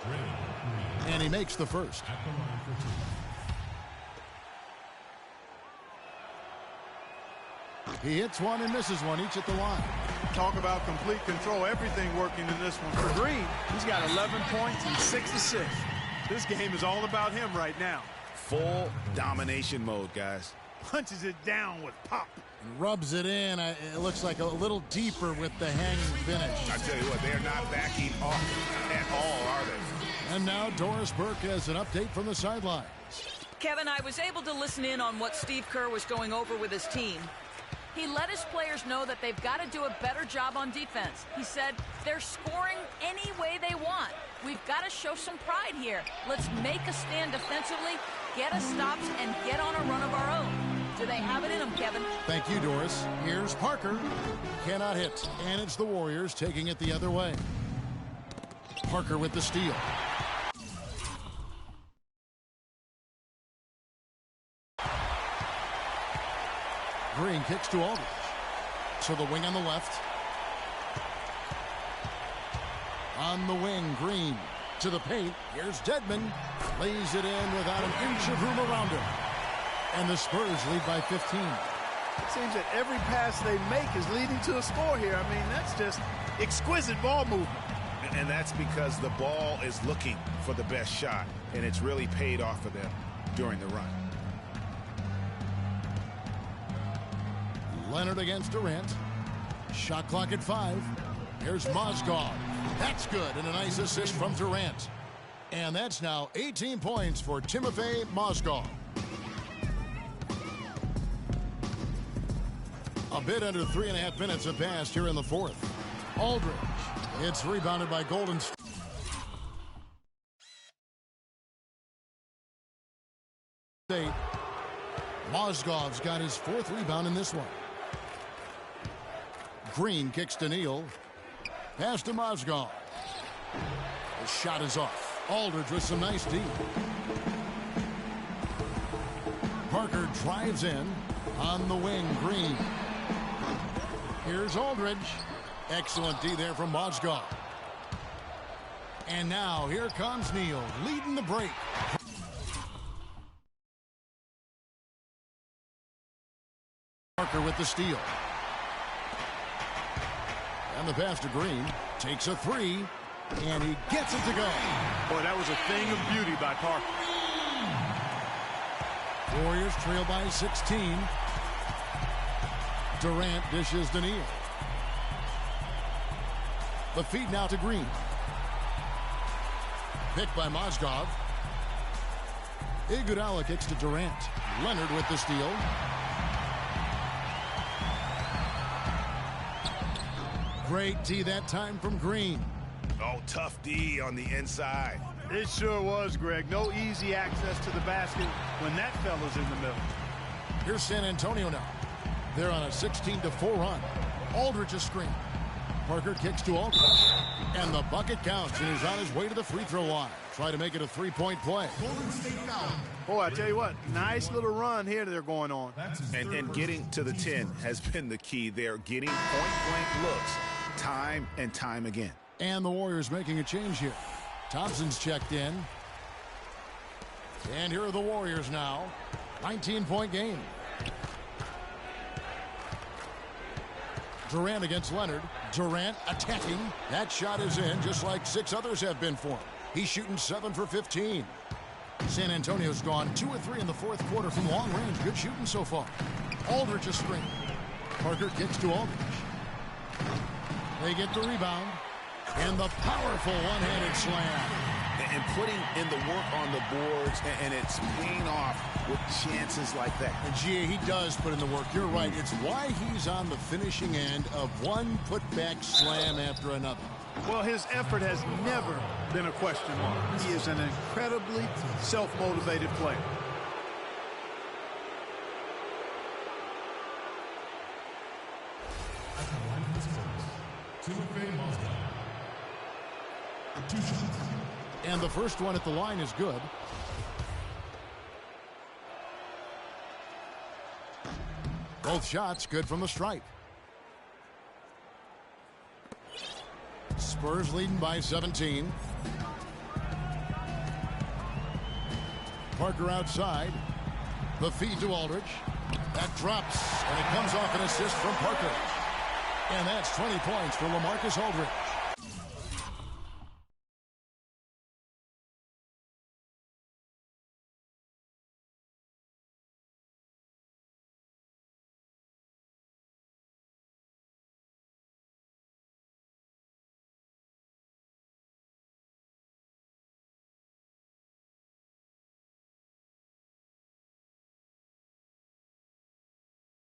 Green. And he makes the first. At the line for 2. He hits one and misses one, each at the line. Talk about complete control. Everything working in this one. For Green, he's got 11 points and 6 assists. This game is all about him right now. Full domination mode, guys. Punches it down with pop. And rubs it in. It looks like a little deeper with the hanging finish. I tell you what, they're not backing off at all, are they? And now Doris Burke has an update from the sidelines. Kevin, I was able to listen in on what Steve Kerr was going over with his team. He let his players know that they've got to do a better job on defense. He said they're scoring any way they want. We've got to show some pride here. Let's make a stand defensively, get us stops, and get on a run of our own. Do they have it in them, Kevin? Thank you, Doris. Here's Parker. Cannot hit. And it's the Warriors taking it the other way. Parker with the steal. Green kicks to Aldridge. So the wing on the left. On the wing, Green to the paint. Here's Dedmon. Lays it in without an inch of room around him. And the Spurs lead by 15. It seems that every pass they make is leading to a score here. I mean, that's just exquisite ball movement. And that's because the ball is looking for the best shot, and it's really paid off for them during the run. Leonard against Durant. Shot clock at 5. Here's Mozgov. That's good, and a nice assist from Durant. And that's now 18 points for Timofey Mozgov. A bit under 3.5 minutes have passed here in the fourth. Aldridge. It's rebounded by Golden State. Mozgov's got his 4th rebound in this one. Green kicks to Neal. Pass to Mozgov. The shot is off. Aldridge with some nice D. Parker drives in. On the wing, Green. Here's Aldridge. Excellent D there from Mozgov. And now here comes Neal leading the break. Parker with the steal. And the pass to Green. Takes a 3. And he gets it to go. Boy, that was a thing of beauty by Parker. Warriors trail by 16. Durant dishes to Neal. The feed now to Green. Picked by Mozgov. Iguodala kicks to Durant. Leonard with the steal. Great D that time from Green. Oh, tough D on the inside. It sure was, Greg. No easy access to the basket when that fella's in the middle. Here's San Antonio now. They're on a 16-4 run. Aldridge a screen. Parker kicks to Aldridge. And the bucket counts, and he's on his way to the free throw line. Try to make it a 3-point play. Boy, I tell you what, nice little run here they're going on. And getting to the 10 has been the key there. Getting point-blank looks time and time again. And the Warriors making a change here. Thompson's checked in. And here are the Warriors now. 19-point game. Durant against Leonard. Durant attacking. That shot is in, just like 6 others have been for him. He's shooting 7 for 15. San Antonio's gone 2 of 3 in the fourth quarter from long range. Good shooting so far. Aldridge a screen. Parker kicks to Aldridge. They get the rebound. And the powerful one-handed slam. And putting in the work on the boards, and it's paying off with chances like that. And G.A., he does put in the work. You're right. It's why he's on the finishing end of one putback slam after another. Well, his effort has never been a question mark. He is an incredibly self-motivated player. At the line of the Spurs, Timofey Mozgov. 2 shots. And the first one at the line is good. Both shots good from the stripe. Spurs leading by 17. Parker outside. The feed to Aldridge. That drops, and it comes off an assist from Parker. And that's 20 points for LaMarcus Aldridge.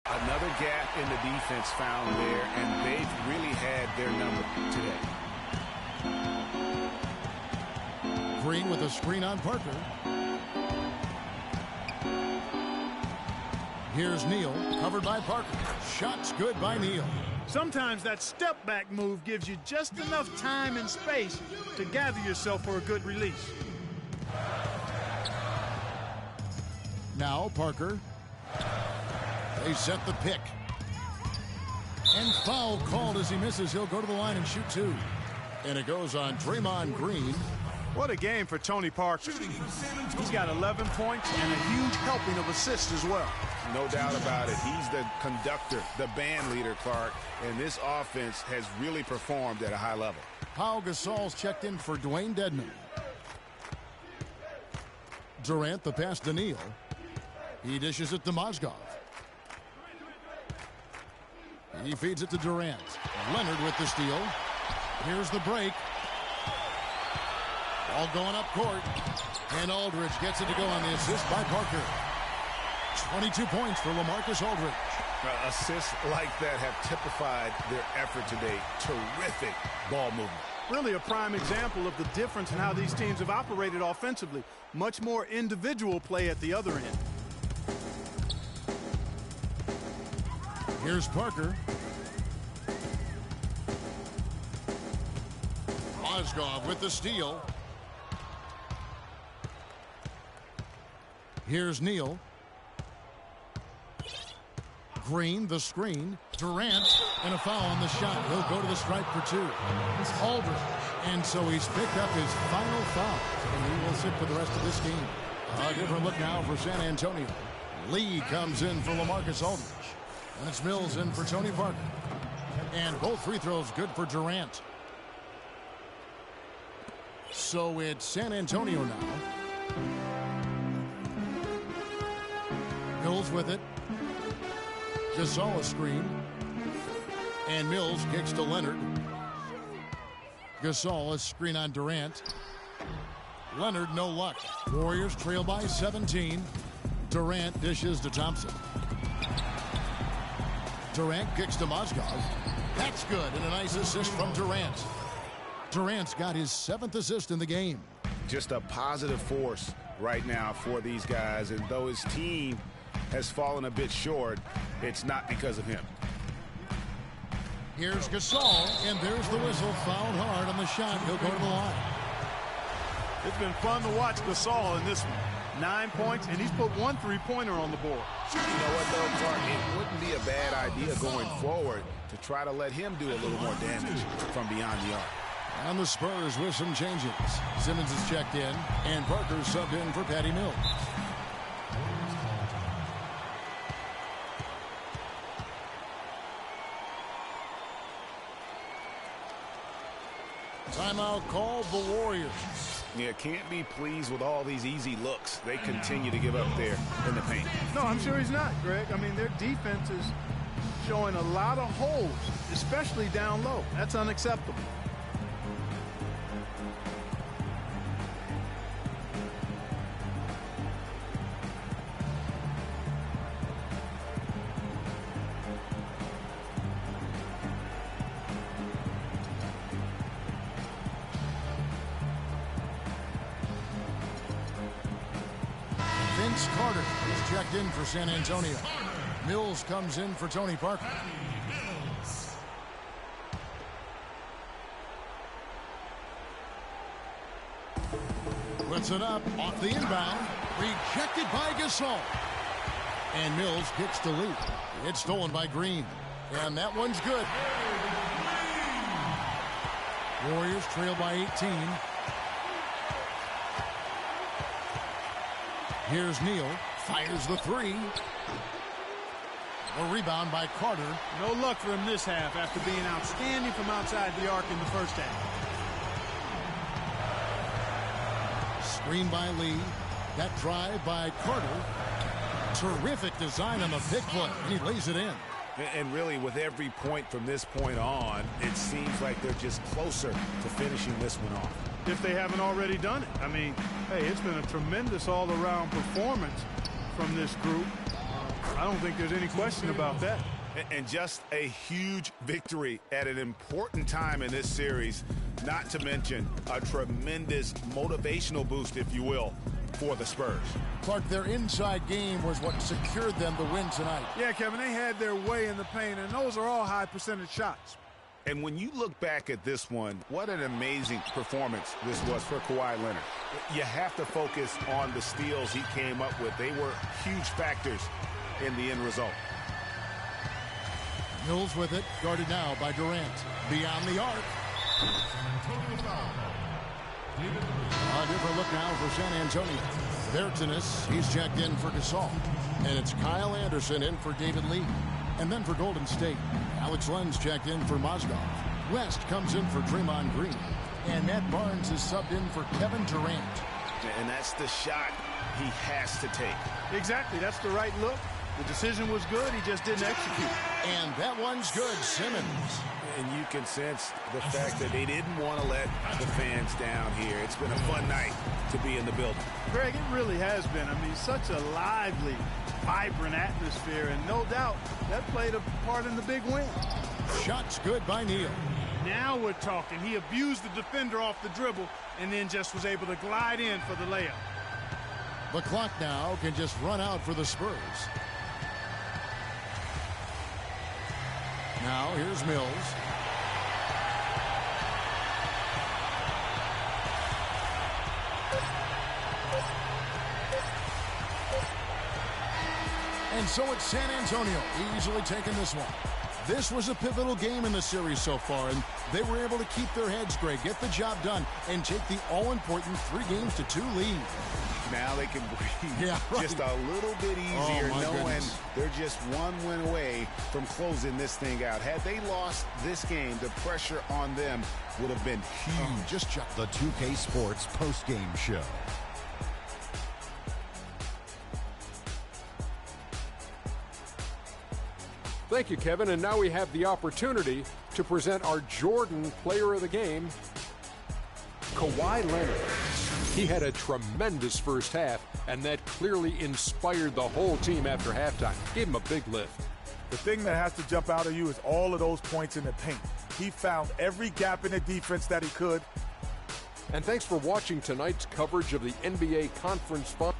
Another gap in the defense found there, and they've really had their number today. Green with a screen on Parker. Here's Neal, covered by Parker. Shots good by Neal. Sometimes that step-back move gives you just enough time and space to gather yourself for a good release. Now Parker. They set the pick. And foul called as he misses. He'll go to the line and shoot 2. And it goes on Draymond Green. What a game for Tony Parker. He's got 11 points and a huge helping of assists as well. No doubt about it. He's the conductor, the band leader, Clark, and this offense has really performed at a high level. Pau Gasol's checked in for Dwayne Dedmon. Durant, the pass to Neal. He dishes it to Mozgov. He feeds it to Durant. Leonard with the steal. Here's the break. Ball going up court. And Aldridge gets it to go on the assist by Parker. 22 points for LaMarcus Aldridge. Assists like that have typified their effort today. Terrific ball movement. Really a prime example of the difference in how these teams have operated offensively. Much more individual play at the other end. Here's Parker. Mozgov with the steal. Here's Neal. Green, the screen. Durant, and a foul on the shot. He'll go to the stripe for two. Aldridge. And so he's picked up his final foul. And he will sit for the rest of this game. A different look now for San Antonio. Lee comes in for LaMarcus Aldridge. And it's Mills in for Tony Parker. And both free throws good for Durant. So it's San Antonio now. Mills with it. Gasol a screen. And Mills kicks to Leonard. Gasol a screen on Durant. Leonard no luck. Warriors trail by 17. Durant dishes to Thompson. Durant kicks to Mozgov. That's good, and a nice assist from Durant. Durant's got his 7th assist in the game. Just a positive force right now for these guys, and though his team has fallen a bit short, it's not because of him. Here's Gasol, and there's the whistle. Fouled hard on the shot. He'll go to the line. It's been fun to watch Gasol in this one. 9 points, and he's put one three-pointer on the board. You know what, though, Clark? It wouldn't be a bad idea going forward to try to let him do a little more damage from beyond the arc. And the Spurs with some changes. Simmons is checked in, and Parker's subbed in for Patty Mills. Timeout called the Warriors. Yeah, can't be pleased with all these easy looks they continue to give up there in the paint. No, I'm sure he's not, Greg. I mean, their defense is showing a lot of holes, especially down low. That's unacceptable. Carter is checked in for San Antonio. Mills comes in for Tony Parker. Puts it up off the inbound. Rejected by Gasol. And Mills kicks to Lee. It's stolen by Green. And that one's good. Warriors trail by 18. Here's Neal. Fires the three. A rebound by Carter. No luck for him this half after being outstanding from outside the arc in the first half. Screen by Lee. That drive by Carter. Terrific design on the pick play. And he lays it in. And really, with every point from this point on, it seems like they're just closer to finishing this one off. If they haven't already done it. I mean, hey, it's been a tremendous all-around performance from this group. I don't think there's any question about that. And just a huge victory at an important time in this series, not to mention a tremendous motivational boost, if you will, for the Spurs. Clark, their inside game was what secured them to win tonight. Yeah, Kevin, they had their way in the paint, and those are all high-percentage shots. And when you look back at this one, what an amazing performance this was for Kawhi Leonard. You have to focus on the steals he came up with. They were huge factors in the end result. Mills with it, guarded now by Durant. Beyond the arc. A different look now for San Antonio. Vertanis, he's checked in for Gasol. And it's Kyle Anderson in for David Lee. And then for Golden State, Alex Len's checked in for Mozgov. West comes in for Draymond Green. And Matt Barnes is subbed in for Kevin Durant. And that's the shot he has to take. Exactly. That's the right look. The decision was good. He just didn't execute. And that one's good. Simmons. And you can sense the fact that they didn't want to let the fans down here. It's been a fun night to be in the building. Greg, it really has been. I mean, such a lively, vibrant atmosphere, and no doubt that played a part in the big win. Shots good by Neal. Now we're talking. He abused the defender off the dribble and then just was able to glide in for the layup. The clock now can just run out for the Spurs. Now here's Mills. And so it's San Antonio easily taking this one. This was a pivotal game in the series so far, and they were able to keep their heads straight, get the job done, and take the all-important 3-2 lead. Now they can breathe right. just a little bit easier, knowing goodness. they're just one win away from closing this thing out. Had they lost this game, the pressure on them would have been huge. Just check the 2K Sports post-game show. Thank you, Kevin. And now we have the opportunity to present our Jordan Player of the Game, Kawhi Leonard. He had a tremendous first half, and that clearly inspired the whole team after halftime. Gave him a big lift. The thing that has to jump out at you is all of those points in the paint. He found every gap in the defense that he could. And thanks for watching tonight's coverage of the NBA Conference Finals.